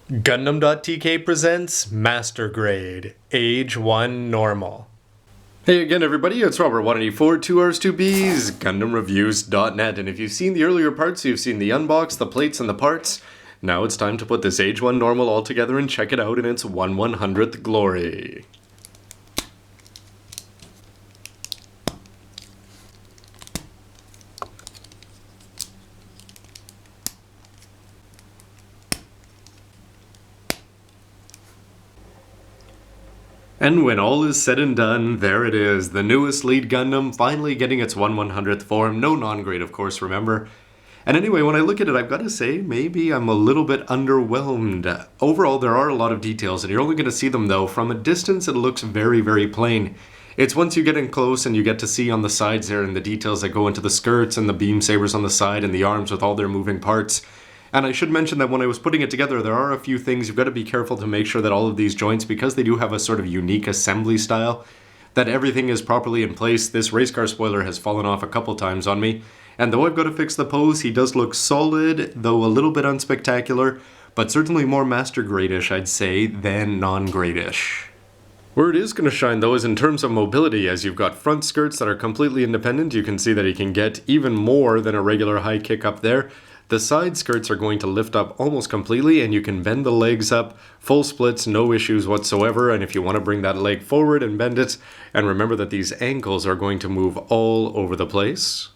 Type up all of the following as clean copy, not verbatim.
Gundam.tk presents Master Grade, Age-1 Normal. Hey again everybody, it's Robert184, 2Rs, 2Bs, GundamReviews.net, and if you've seen the earlier parts, you've seen the unbox, the plates, and the parts, now it's time to put this Age-1 Normal all together and check it out in its 1/100th glory. And when all is said and done, there it is, the newest lead Gundam finally getting its 1/100th form, no non-grade of course, remember. And anyway, when I look at it, I've got to say, maybe I'm a little bit underwhelmed. Overall, there are a lot of details, and you're only going to see them though. From a distance, it looks very, very plain. It's once you get in close and you get to see on the sides there and the details that go into the skirts and the beam sabers on the side and the arms with all their moving parts. And I should mention that when I was putting it together, there are a few things you've got to be careful to make sure that all of these joints, because they do have a sort of unique assembly style, that everything is properly in place. This race car spoiler has fallen off a couple times on me, and though I've got to fix the pose, he does look solid, though a little bit unspectacular, but certainly more master grade-ish, I'd say, than non-grade-ish. Where it is going to shine though is in terms of mobility, as you've got front skirts that are completely independent. You can see that he can get even more than a regular high kick up there. The side skirts are going to lift up almost completely, and you can bend the legs up, full splits, no issues whatsoever. And if you want to bring that leg forward and bend it, and remember that these ankles are going to move all over the place.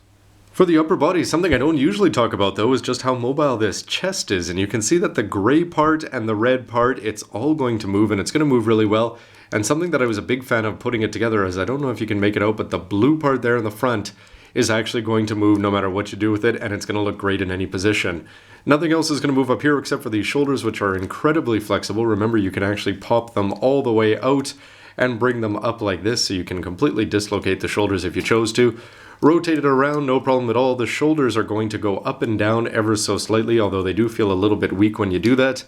For the upper body, something I don't usually talk about though is just how mobile this chest is, and you can see that the gray part and the red part, it's all going to move, and it's going to move really well. And something that I was a big fan of putting it together is, I don't know if you can make it out, but the blue part there in the front is actually going to move no matter what you do with it, and it's going to look great in any position. Nothing else is going to move up here except for these shoulders, which are incredibly flexible. Remember, you can actually pop them all the way out and bring them up like this, so you can completely dislocate the shoulders if you chose to. Rotate it around, no problem at all. The shoulders are going to go up and down ever so slightly, although they do feel a little bit weak when you do that.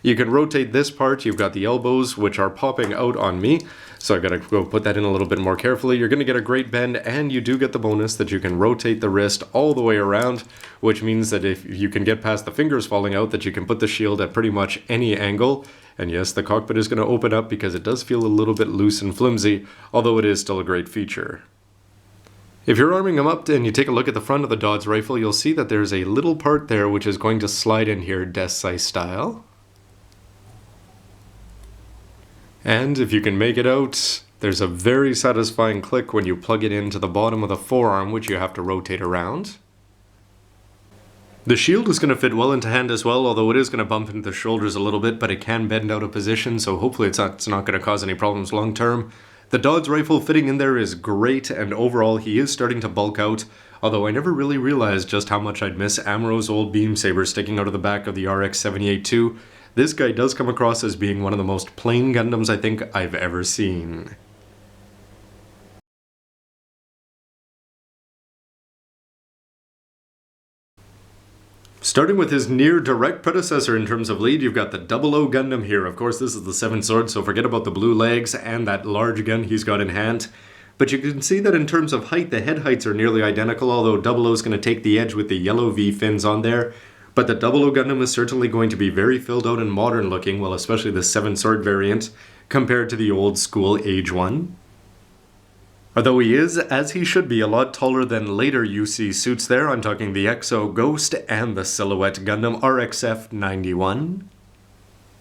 You can rotate this part. You've got the elbows, which are popping out on me, so I've got to go put that in a little bit more carefully. You're going to get a great bend, and you do get the bonus that you can rotate the wrist all the way around, which means that if you can get past the fingers falling out, that you can put the shield at pretty much any angle. And yes, the cockpit is going to open up because it does feel a little bit loose and flimsy, although it is still a great feature. If you're arming them up and you take a look at the front of the Dodge rifle, you'll see that there's a little part there which is going to slide in here Desai style. And if you can make it out, there's a very satisfying click when you plug it into the bottom of the forearm, which you have to rotate around. The shield is going to fit well into hand as well, although it is going to bump into the shoulders a little bit, but it can bend out of position, so hopefully it's not going to cause any problems long term. The Dodge rifle fitting in there is great, and overall he is starting to bulk out, although I never really realized just how much I'd miss Amuro's old beam saber sticking out of the back of the RX-78-2. This guy does come across as being one of the most plain Gundams I think I've ever seen. Starting with his near direct predecessor in terms of lead, you've got the 00 Gundam here. Of course, this is the 7 sword, so forget about the blue legs and that large gun he's got in hand. But you can see that in terms of height, the head heights are nearly identical, although 00 is going to take the edge with the yellow V fins on there. But the 00 Gundam is certainly going to be very filled out and modern looking, well, especially the 7 sword variant, compared to the old school Age-1. Although he is, as he should be, a lot taller than later UC suits there. I'm talking the Exo Ghost and the Silhouette Gundam RXF-91.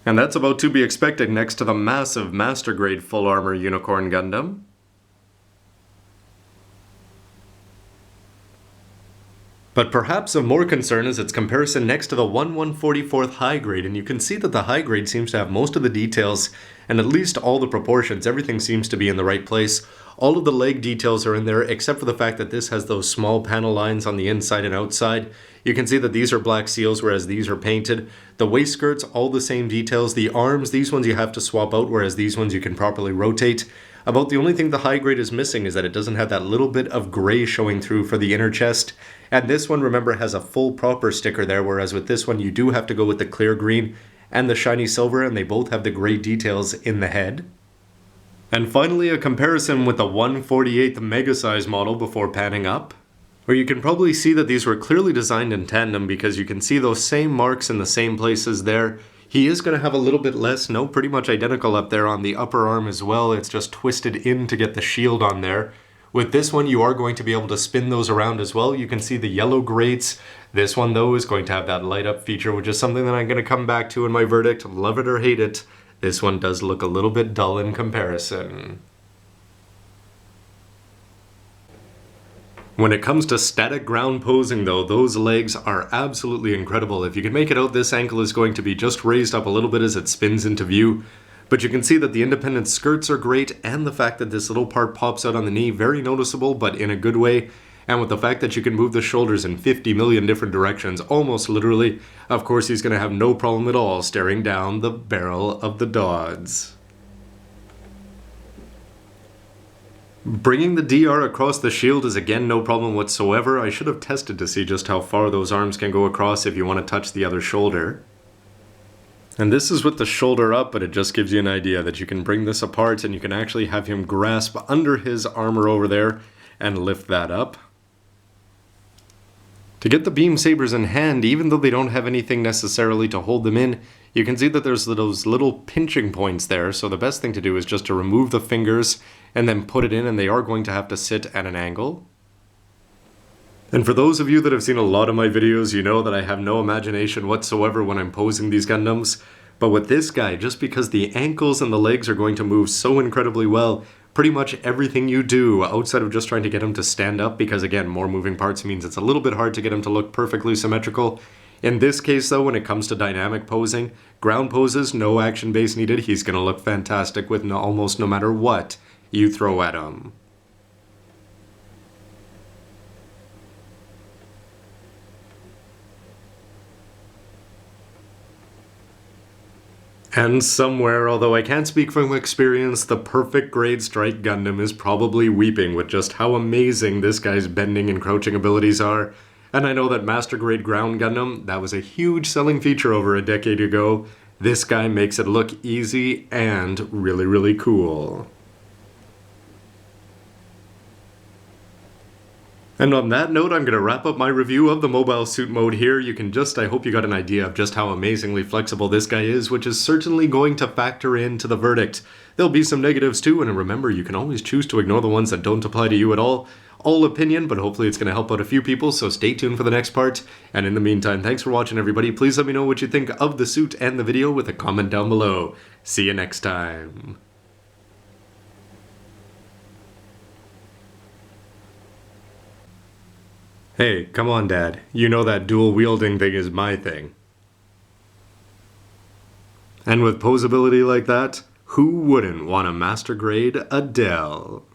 And that's about to be expected next to the massive Master Grade Full Armor Unicorn Gundam. But perhaps of more concern is its comparison next to the 1/144th high grade, and you can see that the high grade seems to have most of the details and at least all the proportions. Everything seems to be in the right place. All of the leg details are in there, except for the fact that this has those small panel lines on the inside and outside. You can see that these are black seals, whereas these are painted. The waist skirts, all the same details. The arms, these ones you have to swap out, whereas these ones you can properly rotate. About the only thing the high grade is missing is that it doesn't have that little bit of gray showing through for the inner chest. And this one, remember, has a full proper sticker there, whereas with this one you do have to go with the clear green and the shiny silver, and they both have the gray details in the head. And finally, a comparison with the 1/48th mega size model before panning up, where you can probably see that these were clearly designed in tandem because you can see those same marks in the same places there. He is going to have a little bit less, no, pretty much identical up there on the upper arm as well. It's just twisted in to get the shield on there. With this one, you are going to be able to spin those around as well. You can see the yellow grates. This one, though, is going to have that light up feature, which is something that I'm going to come back to in my verdict. Love it or hate it. This one does look a little bit dull in comparison. When it comes to static ground posing though, those legs are absolutely incredible. If you can make it out, this ankle is going to be just raised up a little bit as it spins into view. But you can see that the independent skirts are great, and the fact that this little part pops out on the knee, very noticeable, but in a good way. And with the fact that you can move the shoulders in 50 million different directions, almost literally, of course he's going to have no problem at all staring down the barrel of the Dodds. Bringing the DR across the shield is again no problem whatsoever. I should have tested to see just how far those arms can go across if you want to touch the other shoulder. And this is with the shoulder up, but it just gives you an idea that you can bring this apart and you can actually have him grasp under his armor over there and lift that up. To get the beam sabers in hand, even though they don't have anything necessarily to hold them in, you can see that there's those little pinching points there, so the best thing to do is just to remove the fingers and then put it in, and they are going to have to sit at an angle. And for those of you that have seen a lot of my videos, you know that I have no imagination whatsoever when I'm posing these Gundams. But with this guy, just because the ankles and the legs are going to move so incredibly well, pretty much everything you do outside of just trying to get him to stand up, because again, more moving parts means it's a little bit hard to get him to look perfectly symmetrical. In this case though, when it comes to dynamic posing, ground poses, no action base needed, he's going to look fantastic with almost no matter what you throw at him. And somewhere, although I can't speak from experience, the perfect grade strike Gundam is probably weeping with just how amazing this guy's bending and crouching abilities are. And I know that Master Grade Ground Gundam, that was a huge selling feature over a decade ago. This guy makes it look easy and really, really cool. And on that note, I'm going to wrap up my review of the mobile suit mode here. I hope you got an idea of just how amazingly flexible this guy is, which is certainly going to factor into the verdict. There'll be some negatives too, and remember, you can always choose to ignore the ones that don't apply to you at all. All opinion, but hopefully it's going to help out a few people, so stay tuned for the next part. And in the meantime, thanks for watching everybody. Please let me know what you think of the suit and the video with a comment down below. See you next time. Hey, come on, Dad. You know that dual-wielding thing is my thing. And with posability like that, who wouldn't want a Master Grade Adele?